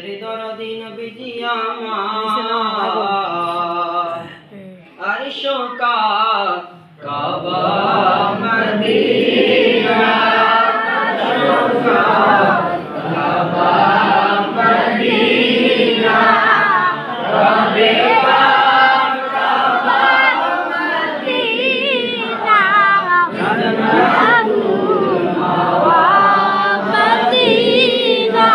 मेरे दरदी नबीजी আমার আরশো का काबा मदीना अरशों का काबा मदीना काबे का काबा मदीना जन्नतुल मावा मदीना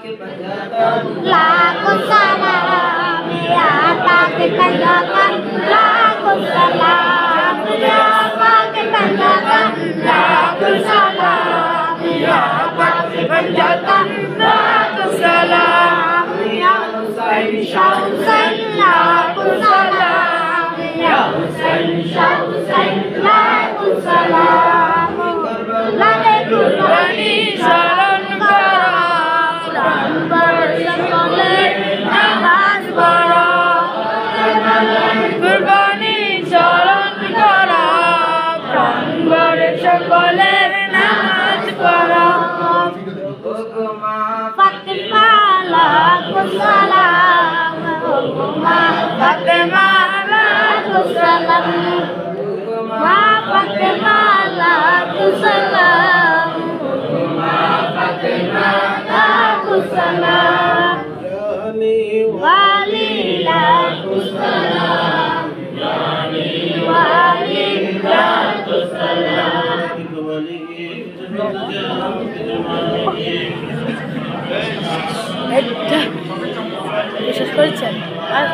की लाखों सलाम या पाक पंजाबन लाखों सलाम या पाक पंजाबन लाखों सलाम या पाक पंजाबन लाखों सलाम या हुसैन शाह हुसैन लाखों सलाम या हुसैन शाह हुसैन लाखों सलाम लाले कुर्बानी शरण करो कुर्बानी चरण करो प्राणभर सकलेर नामाज पढ़ो फातिमा लाखों सलाम फातिमा लाखों सलाम फातिमा लाखों सलाम फातिमा लाखों सलाम वाली लाखों सलाम वाली लाखों सलाम এটা বিশেষ করেছেন আর